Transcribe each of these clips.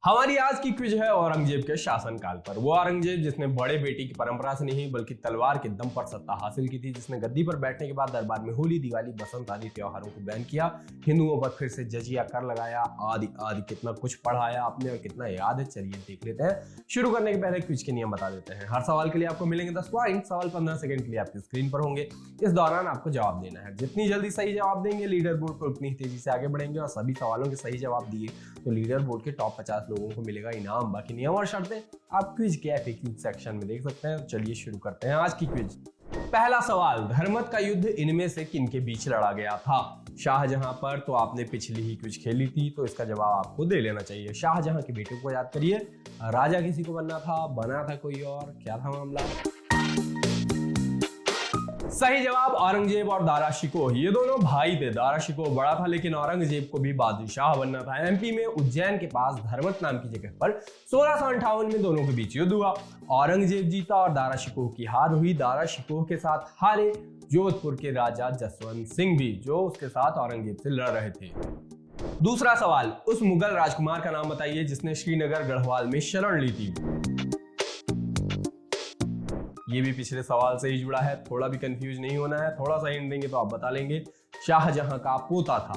हमारी आज की क्विज है औरंगजेब के शासनकाल पर। वो औरंगजेब जिसने बड़े बेटी की परंपरा से नहीं बल्कि तलवार के दम पर सत्ता हासिल की थी, जिसने गद्दी पर बैठने के बाद दरबार में होली, दिवाली, बसंत आदि त्योहारों को बैन किया, हिंदुओं पर फिर से जजिया कर लगाया, आदि आदि कितना कुछ पढ़ाया आपने और कितना याद है, चलिए देख लेते हैं। शुरू करने के पहले क्विज के नियम बता देते हैं। हर सवाल के लिए आपको मिलेंगे 10 पॉइंट। सवाल 15 सेकंड के लिए आपकी स्क्रीन पर होंगे। इस दौरान आपको जवाब देना है। जितनी जल्दी सही जवाब देंगे लीडर बोर्ड पर उतनी तेजी से आगे बढ़ेंगे और सभी सवालों के सही जवाब दिए तो लीडर बोर्ड के टॉप 50 लोगों को मिलेगा इनाम। बाकी नियम और शर्तें आप क्विज के FAQ सेक्शन में देख सकते हैं। चलिए शुरू करते हैं आज की क्विज। पहला सवाल, धर्मत का युद्ध इनमें से किन के बीच लड़ा गया था? शाहजहां पर तो आपने पिछली ही क्विज खेली थी, तो इसका जवाब आपको दे लेना चाहिए। शाहजहां के बेटे को याद करिए। राजा किसी को बनना था, बना था कोई और, क्या था मामला? सही जवाब औरंगजेब और दारा शिकोह। ये दोनों भाई थे। दारा शिकोह बड़ा था लेकिन औरंगजेब को भी बादशाह बनना था। MP में उज्जैन के पास धर्मत नाम की जगह पर 1658 में दोनों के बीच युद्ध हुआ। औरंगजेब जीता और दारा शिकोह की हार हुई। दारा शिकोह के साथ हारे जोधपुर के राजा जसवंत सिंह भी, जो उसके साथ औरंगजेब से लड़ रहे थे। दूसरा सवाल, उस मुगल राजकुमार का नाम बताइए जिसने श्रीनगर गढ़वाल में शरण ली थी। ये भी पिछले सवाल से ही जुड़ा है, थोड़ा भी कंफ्यूज नहीं होना है। थोड़ा सा हिंट देंगे तो आप बता लेंगे। शाहजहां का पोता था।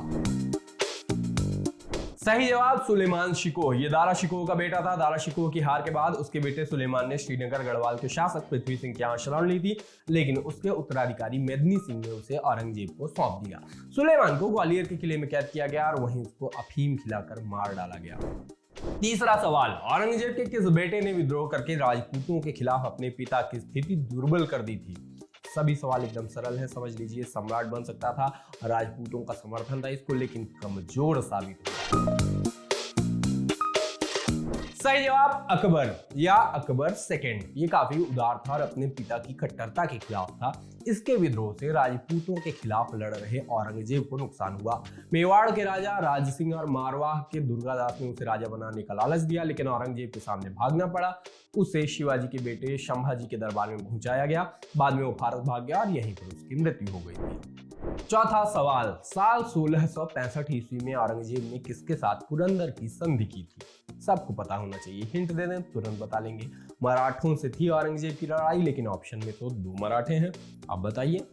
सही जवाब सुलेमान शिकोह। ये दारा शिकोह का बेटा था। दारा शिकोह की हार के बाद उसके बेटे सुलेमान ने श्रीनगर गढ़वाल के शासक पृथ्वी सिंह के यहाँ शरण ली थी, लेकिन उसके उत्तराधिकारी मेदिनी सिंह ने उसे औरंगजेब को सौंप दिया। सुलेमान को ग्वालियर के किले में कैद किया गया और वहीं उसको अफीम खिलाकर मार डाला गया। तीसरा सवाल, औरंगजेब के किस बेटे ने विद्रोह करके राजपूतों के खिलाफ अपने पिता की स्थिति दुर्बल कर दी थी? सभी सवाल एकदम सरल है, समझ लीजिए। सम्राट बन सकता था, राजपूतों का समर्थन था इसको, लेकिन कमजोर साबित हुआ। सही जवाब अकबर या अकबर सेकंड। ये काफी उदार था और अपने पिता की कट्टरता के खिलाफ था। इसके विद्रोह से राजपूतों के खिलाफ लड़ रहे औरंगजेब को नुकसान हुआ। मेवाड़ के राजा राज सिंह और मारवाह के दुर्गादास ने उसे राजा बनाने का लालच दिया, लेकिन औरंगजेब के सामने भागना पड़ा। उसे शिवाजी के बेटे शंभाजी के दरबार में पहुंचाया गया। बाद में वो भारत भाग गया और यहीं पर उसकी मृत्यु हो गई थी। चौथा सवाल, साल 1665 ईस्वी में औरंगजेब ने किसके साथ पुरंदर की संधि की थी? सबको पता होना चाहिए। हिंट दे दें तुरंत बता लेंगे। मराठों से थी औरंगजेब की लड़ाई, लेकिन ऑप्शन में तो 2 मराठे हैं। आप बताइए।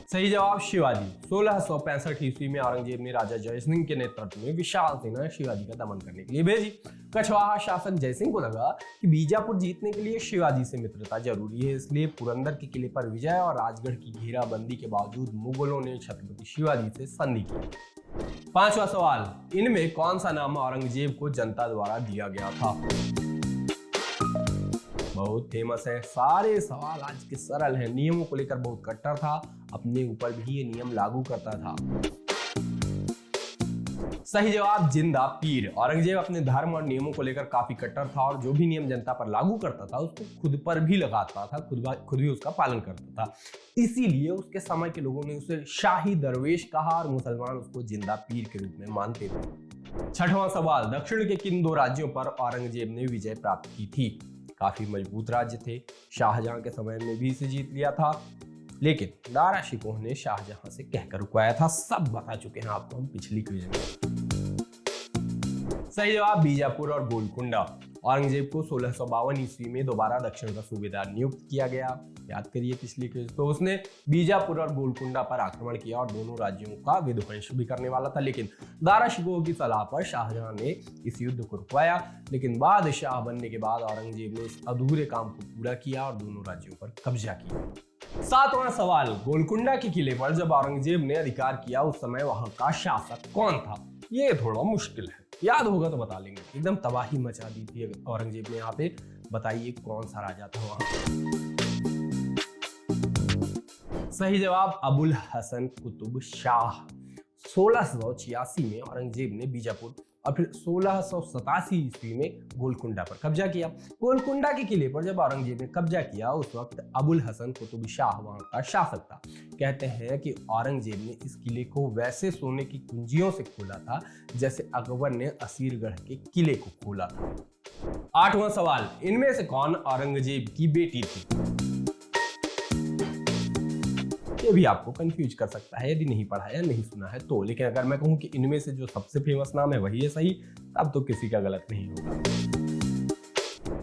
सही जवाब शिवाजी। 1665 ईस्वी में औरंगजेब ने राजा जयसिंह के नेतृत्व में विशाल सेना शिवाजी का दमन करने के लिए भेजी। कछवाहा शासक जयसिंह को लगा कि बीजापुर जीतने के लिए शिवाजी से मित्रता जरूरी है, इसलिए पुरंदर के किले पर विजय और राजगढ़ की घेराबंदी के बावजूद मुगलों ने छत्रपति शिवाजी से संधि की। पांचवा सवाल, इनमें कौन सा नाम औरंगजेब को जनता द्वारा दिया गया था? बहुत फेमस है। सारे सवाल आज के सरल हैं। नियमों को लेकर बहुत कट्टर था, अपने ऊपर भी ये नियम लागू करता था। सही जवाब जिंदा पीर। औरंगजेब अपने धर्म और नियमों को लेकर काफी कट्टर था और जो भी नियम जनता पर लागू करता था उसको खुद पर भी लगाता था, खुद भी उसका पालन करता था। इसीलिए उसके समय के लोगों ने उसे शाही दरवेश कहा और मुसलमान उसको जिंदा पीर के रूप में मानते थे। छठवां सवाल, दक्षिण के किन 2 राज्यों पर औरंगजेब ने विजय प्राप्त की थी? काफी मजबूत राज्य थे। शाहजहां के समय में भी इसे जीत लिया था, लेकिन दारा शिकोह ने शाहजहां से कहकर रुकवाया था। सब बता चुके हैं आपको हम पिछली क्विज में। सही जवाब बीजापुर और गोलकुंडा। औरंगजेब को 1652 ईस्वी में दोबारा दक्षिण का सूबेदार नियुक्त किया गया। याद करिए पिछली क्विज। तो उसने बीजापुर और गोलकुंडा पर आक्रमण किया और दोनों राज्यों का विध्वंस भी करने वाला था, लेकिन दारा शिकोह की सलाह पर शाहजहां ने इस युद्ध को रुकवाया। लेकिन बादशाह बनने के बाद औरंगजेब ने इस अधूरे काम को पूरा किया और दोनों राज्यों पर कब्जा किया। सातवां सवाल, गोलकुंडा के किले पर जब औरंगजेब ने अधिकार किया उस समय वहां का शासक कौन था? ये थोड़ा मुश्किल है, याद होगा तो बता लेंगे। एकदम तबाही मचा दी थी औरंगजेब ने यहाँ पे। बताइए कौन सा राजा था वहां? सही जवाब अबुल हसन कुतुब शाह। 1686 में औरंगजेब ने बीजापुर और फिर 1687 ईस्वी में गोलकुंडा पर कब्जा किया। गोलकुंडा के किले पर जब औरंगजेब ने कब्जा किया उस वक्त अबुल हसन कुतुब शाह वहां का शासक था। कहते हैं कि औरंगजेब ने इस किले को वैसे सोने की कुंजियों से खोला था जैसे अकबर ने असीरगढ़ के किले को खोला था। आठवां सवाल, इनमें से कौन औरंगजेब की बेटी थी? ये भी आपको कंफ्यूज कर सकता है यदि नहीं पढ़ा है या नहीं सुना है तो। लेकिन अगर मैं कहूँ कि इनमें से जो सबसे फेमस नाम है वही है सही, तब तो किसी का गलत नहीं होगा।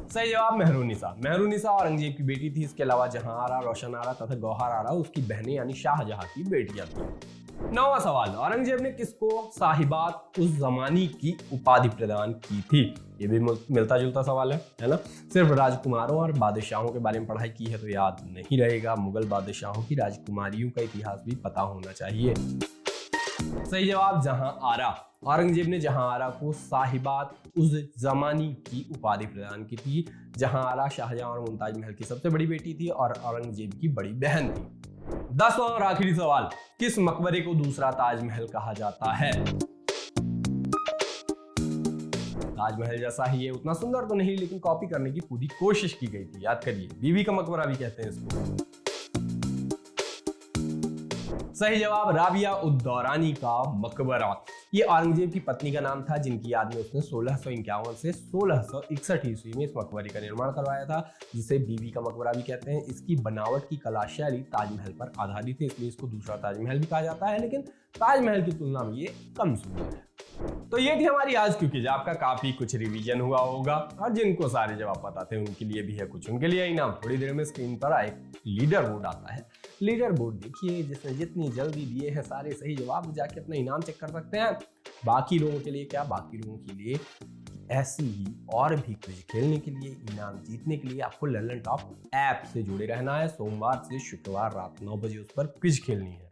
सही जवाब मेहरुनिसा। मेहरुनिसा औरंगजेब की बेटी थी। इसके अलावा जहां आरा, रोशन आरा तथा गौहर आरा उसकी बहनें यानी शाहजहां की बेटियां थी। 9वां सवाल, औरंगजेब ने किसको साहिबात उस जमानी की उपाधि प्रदान की थी? ये भी मिलता जुलता सवाल है ना। सिर्फ राजकुमारों और बादशाहों के बारे में पढ़ाई की है तो याद नहीं रहेगा, मुगल बादशाहों की राजकुमारियों का इतिहास भी पता होना चाहिए। सही जवाब जहां आरा। औरंगजेब ने जहां आरा को साहिबात उस जमानी की उपाधि प्रदान की थी। जहां आरा शाहजहां और मुमताज महल की सबसे बड़ी बेटी थी और औरंगजेब की बड़ी बहन थी। 10वां और आखिरी सवाल, किस मकबरे को दूसरा ताजमहल कहा जाता है? ताजमहल जैसा ही है, उतना सुंदर तो नहीं लेकिन कॉपी करने की पूरी कोशिश की गई थी। याद करिए, बीवी का मकबरा भी कहते हैं इसको। सही जवाब राबिया उद दौरानी का मकबरा। ये औरंगजेब की पत्नी का नाम था जिनकी याद में उसने 1651 से 1661 ईस्वी में इस मकबरे का निर्माण करवाया था, जिसे बीवी का मकबरा भी कहते हैं। इसकी बनावट की कला शैली ताजमहल पर आधारित है, इसलिए इसको दूसरा ताजमहल भी कहा जाता है, लेकिन ताजमहल की तुलना में ये कम सुंदर है। तो ये थी हमारी आज की क्विज। आपका काफी कुछ रिवीजन हुआ होगा और जिनको सारे जवाब पता थे उनके लिए भी है कुछ, उनके लिए इनाम। थोड़ी देर में स्क्रीन पर एक लीडर बोर्ड आता है, लीडर बोर्ड देखिए जिसने जितनी जल्दी दिए हैं सारे सही जवाब, जाके अपना इनाम चेक कर सकते हैं। बाकी लोगों के लिए क्या, बाकी लोगों के लिए ऐसी ही और भी क्विज खेलने के लिए, इनाम जीतने के लिए आपको लर्न टॉप ऐप से जुड़े रहना है। सोमवार से शुक्रवार रात 9 बजे उस पर क्विज खेलनी है।